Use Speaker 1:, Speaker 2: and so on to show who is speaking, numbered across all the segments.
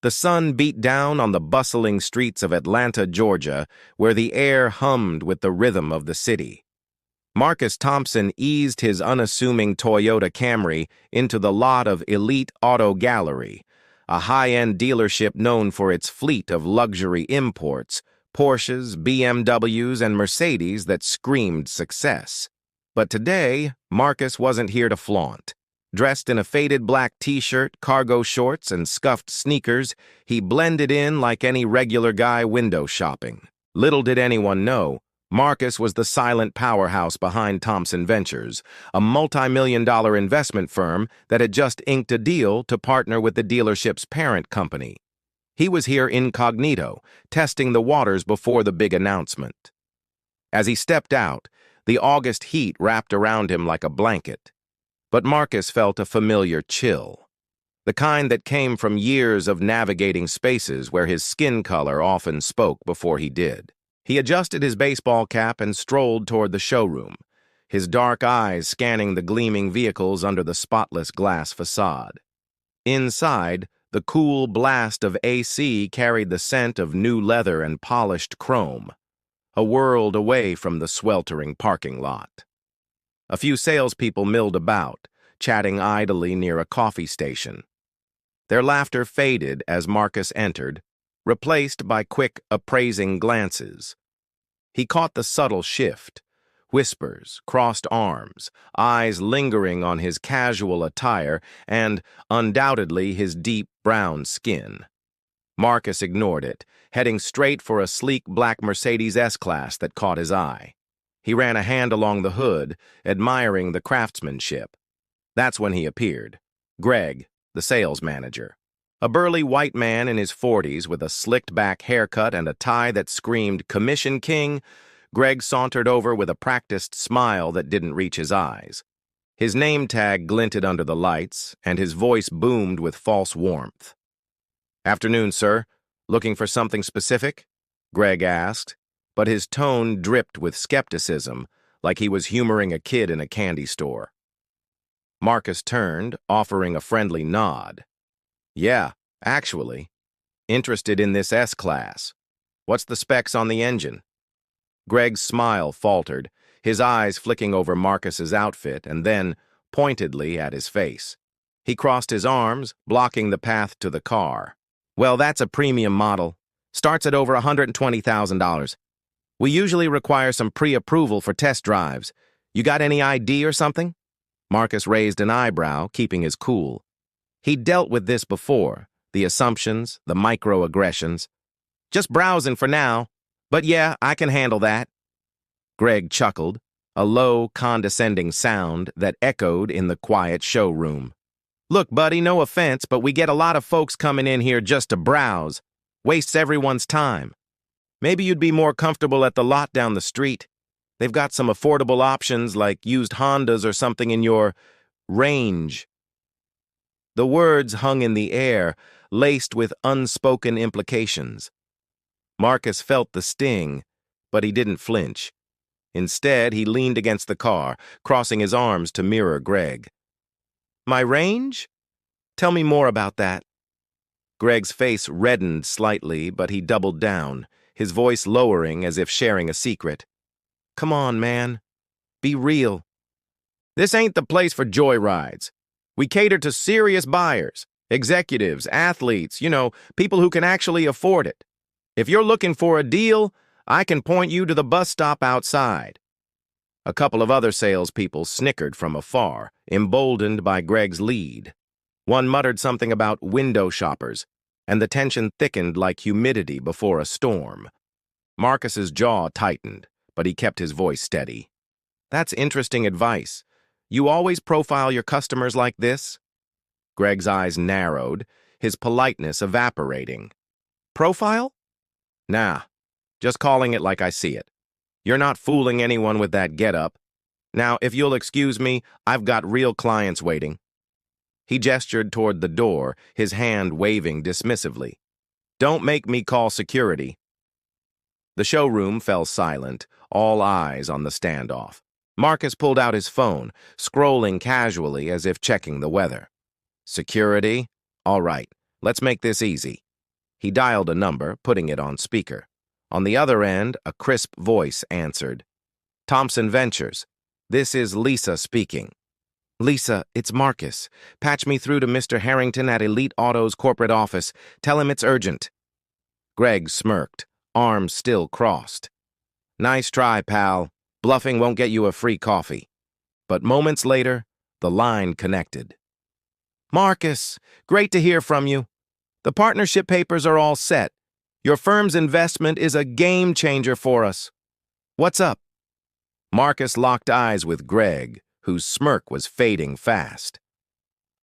Speaker 1: The sun beat down on the bustling streets of Atlanta, Georgia, where the air hummed with the rhythm of the city. Marcus Thompson eased his unassuming Toyota Camry into the lot of Elite Auto Gallery, a high-end dealership known for its fleet of luxury imports, Porsches, BMWs, and Mercedes that screamed success. But today, Marcus wasn't here to flaunt. Dressed in a faded black t-shirt, cargo shorts, and scuffed sneakers, he blended in like any regular guy window shopping. Little did anyone know, Marcus was the silent powerhouse behind Thompson Ventures, a multi-million-dollar investment firm that had just inked a deal to partner with the dealership's parent company. He was here incognito, testing the waters before the big announcement. As he stepped out, the August heat wrapped around him like a blanket. But Marcus felt a familiar chill, the kind that came from years of navigating spaces where his skin color often spoke before he did. He adjusted his baseball cap and strolled toward the showroom, his dark eyes scanning the gleaming vehicles under the spotless glass facade. Inside, the cool blast of AC carried the scent of new leather and polished chrome, a world away from the sweltering parking lot. A few salespeople milled about, chatting idly near a coffee station. Their laughter faded as Marcus entered, replaced by quick, appraising glances. He caught the subtle shift, whispers, crossed arms, eyes lingering on his casual attire and, undoubtedly, his deep brown skin. Marcus ignored it, heading straight for a sleek black Mercedes S-Class that caught his eye. He ran a hand along the hood, admiring the craftsmanship. That's when he appeared. Greg, the sales manager. A burly white man in his 40s with a slicked-back haircut and a tie that screamed Commission King, Greg sauntered over with a practiced smile that didn't reach his eyes. His name tag glinted under the lights, and his voice boomed with false warmth. "Afternoon, sir. Looking for something specific?" Greg asked, but his tone dripped with skepticism, like he was humoring a kid in a candy store. Marcus turned, offering a friendly nod. "Yeah, actually. Interested in this S-Class. What's the specs on the engine?" Greg's smile faltered, his eyes flicking over Marcus's outfit and then, pointedly, at his face. He crossed his arms, blocking the path to the car. "Well, that's a premium model. Starts at over $120,000. We usually require some pre-approval for test drives. You got any ID or something?" Marcus raised an eyebrow, keeping his cool. He'd dealt with this before, the assumptions, the microaggressions. "Just browsing for now. But yeah, I can handle that." Greg chuckled, a low, condescending sound that echoed in the quiet showroom. "Look, buddy, no offense, but we get a lot of folks coming in here just to browse. Wastes everyone's time. Maybe you'd be more comfortable at the lot down the street. They've got some affordable options like used Hondas or something in your range." The words hung in the air, laced with unspoken implications. Marcus felt the sting, but he didn't flinch. Instead, he leaned against the car, crossing his arms to mirror Greg. "My range? Tell me more about that." Greg's face reddened slightly, but he doubled down, his voice lowering as if sharing a secret. "Come on, man. Be real. This ain't the place for joyrides. We cater to serious buyers, executives, athletes, people who can actually afford it. If you're looking for a deal, I can point you to the bus stop outside." A couple of other salespeople snickered from afar, emboldened by Greg's lead. One muttered something about window shoppers, and the tension thickened like humidity before a storm. Marcus's jaw tightened, but he kept his voice steady. "That's interesting advice. You always profile your customers like this?" Greg's eyes narrowed, his politeness evaporating. "Profile? Nah, just calling it like I see it. You're not fooling anyone with that getup. Now, if you'll excuse me, I've got real clients waiting." He gestured toward the door, his hand waving dismissively. "Don't make me call security." The showroom fell silent, all eyes on the standoff. Marcus pulled out his phone, scrolling casually as if checking the weather. "Security? All right, let's make this easy. He dialed a number, putting it on speaker. On the other end, a crisp voice answered. Thompson Ventures. This is Lisa speaking. Lisa, it's Marcus. Patch me through to Mr. Harrington at Elite Auto's corporate office. Tell him it's urgent. Greg smirked, arms still crossed. Nice try, pal. Bluffing won't get you a free coffee. But moments later, the line connected. Marcus, great to hear from you. The partnership papers are all set. Your firm's investment is a game changer for us. What's up? Marcus locked eyes with Greg, whose smirk was fading fast.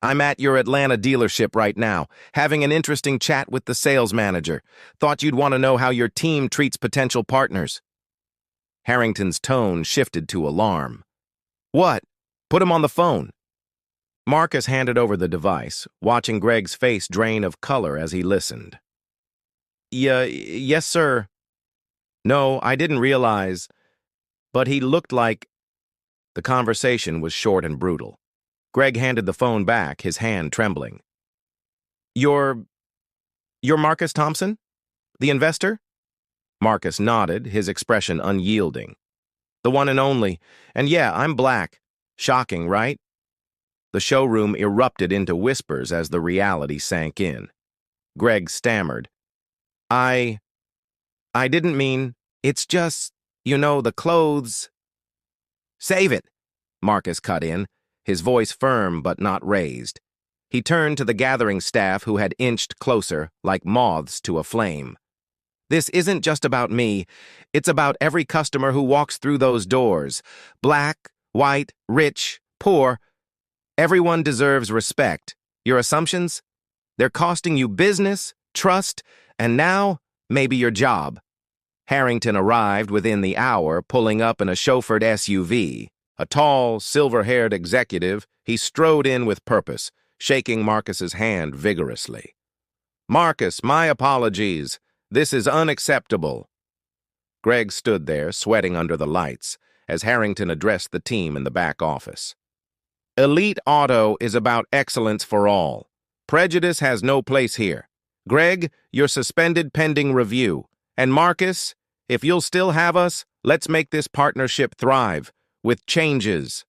Speaker 1: I'm at your Atlanta dealership right now, having an interesting chat with the sales manager. Thought you'd want to know how your team treats potential partners. Harrington's tone shifted to alarm. What? Put him on the phone. Marcus handed over the device, watching Greg's face drain of color as he listened. Yes, sir. No, I didn't realize. But he looked like... The conversation was short and brutal. Greg handed the phone back, his hand trembling. You're Marcus Thompson? The investor? Marcus nodded, his expression unyielding. The one and only. And yeah, I'm black. Shocking, right? The showroom erupted into whispers as the reality sank in. Greg stammered. I didn't mean, it's just, the clothes. Save it, Marcus cut in, his voice firm but not raised. He turned to the gathering staff who had inched closer, like moths to a flame. This isn't just about me. It's about every customer who walks through those doors. Black, white, rich, poor. Everyone deserves respect. Your assumptions? They're costing you business, trust, and now, maybe your job. Harrington arrived within the hour, pulling up in a chauffeured SUV. A tall, silver-haired executive, he strode in with purpose, shaking Marcus's hand vigorously. Marcus, my apologies. This is unacceptable. Greg stood there, sweating under the lights, as Harrington addressed the team in the back office. Elite Auto is about excellence for all. Prejudice has no place here. Greg, you're suspended pending review. And Marcus, if you'll still have us, let's make this partnership thrive, with changes.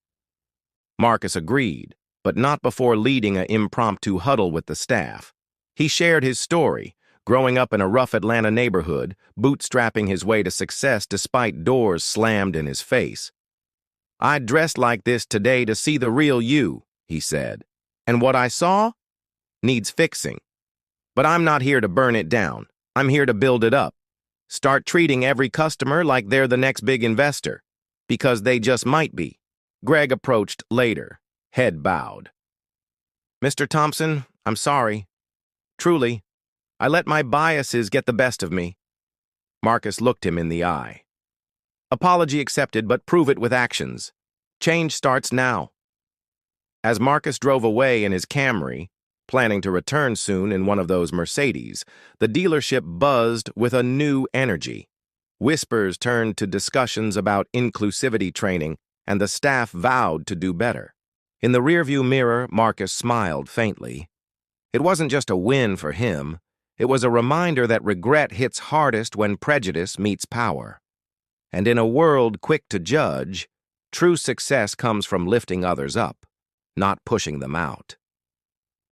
Speaker 1: Marcus agreed, but not before leading an impromptu huddle with the staff. He shared his story, growing up in a rough Atlanta neighborhood, bootstrapping his way to success despite doors slammed in his face. I dressed like this today to see the real you, he said. And what I saw needs fixing. But I'm not here to burn it down. I'm here to build it up. Start treating every customer like they're the next big investor. Because they just might be. Greg approached later, head bowed. Mr. Thompson, I'm sorry. Truly, I let my biases get the best of me. Marcus looked him in the eye. Apology accepted, but prove it with actions. Change starts now. As Marcus drove away in his Camry, planning to return soon in one of those Mercedes, the dealership buzzed with a new energy. Whispers turned to discussions about inclusivity training, and the staff vowed to do better. In the rearview mirror, Marcus smiled faintly. It wasn't just a win for him. It was a reminder that regret hits hardest when prejudice meets power. And in a world quick to judge, true success comes from lifting others up, not pushing them out.